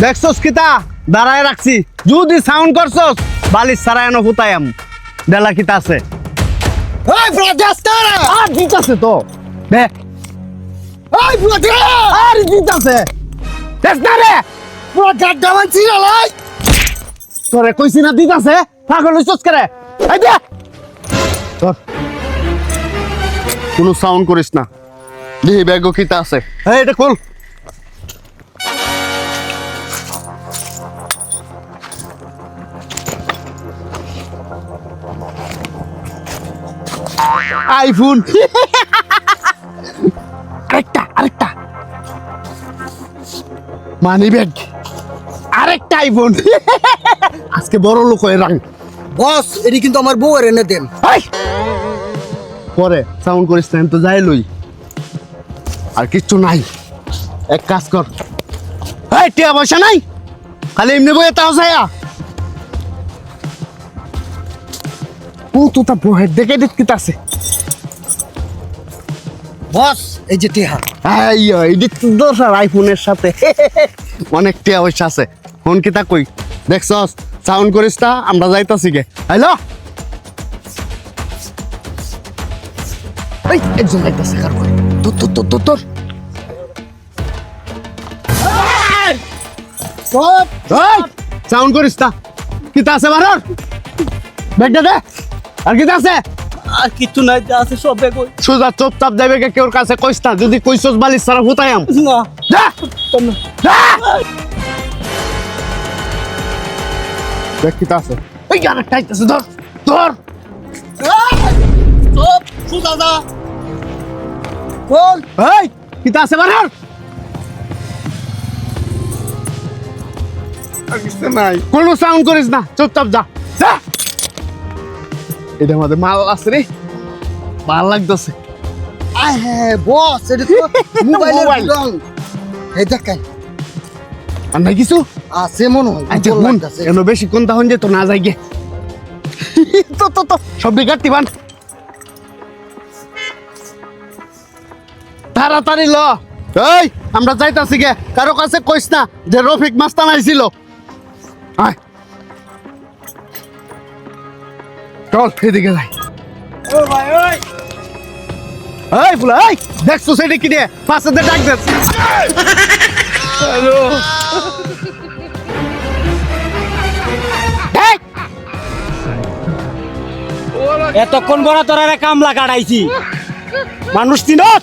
দেখছস কিতা দাঁড়ায় রাখছি যদি সাউন্ড করছস বালিশ ছাড়া এনো হুতায়াম দেলা কিতা আছে ওই ব্রাদার আর ঠিক আছে তো দে ওই ব্রাদার আর ঠিক আছে দেখ না রে ব্রাদার দামান চিরালাই তোরে কইছি না দিত আছে পাগল হইছস করে এই দে তোর কোনো সাউন্ড করিস না দেখি ব্যাগও কিতা আছে এই এটা খোল আইফোন আরেকটা মানি ব্যাগ আরেকটা আইফোন আজকে বড় লোক হয়ে রাং বস এটি কিন্তু আমার বউয়ের এনে দেন পরে সাউন্ড করিস না তো যাই লই আর কিচ্ছু নাই এক কাজ কর এই টিয়া পয়সা নাই খালি এমনি বইয়ে তাও যায়া ও তো তা বহের দেখে দেখতে আছে বস এই যে টিহা এই দেখতে দরকার আইফোনের সাথে অনেক টিয়া পয়সা আছে ফোন কিতা কই দেখছস সাউন্ড করিস না আমরা যাইতাছি গে হ্যালো এই একজন যাইতাছে কার করে তোর সাউন্ড করিস না কিতা আছে বারর ব্যাগটা দে আর কিতা আছে আর কিছু নাই যা আছে সব বেগ সুজা চুপচাপ যাইবে কে কেউর কাছে কইস না যদি কইছস বালিশ সারা হুতায়াম না যা যা দেখ কিতা আছে এই আরেকটা আইতাছে ধর সব সুদা দা কোন এই কিতা আছে বারর নাই কোনো সাউন্ড করিস না চুপচাপ যা যা এটা আমাদের মাল আছে রে ভাল লাগতেছে আয় হ্যাঁ বস এটা তো মোবাইলের মোবাইল। রং এই দেখেন আর নাই কিছু আছে মনে হয় আচ্ছা উজ্জ্বল হুন লাগতাছে। এনো বেশি কোন তাহন যে তো না যাই গে তো সব বিগাড়তি বান তাড়াতাড়ি ল এই আমরা যাইতাছি গে কারো কাছে কইস না যে রফিক মাস্তান আইছিল আয় চল এদিকে যাই ও ভাই ওই এই ফুলা এই দেখছো সেটা কি রে পাশে দিয়ে ডাক দিস হ্যালো এতক্ষণ বড় তোরা কামলা কাটাইছি মানুষ চিনত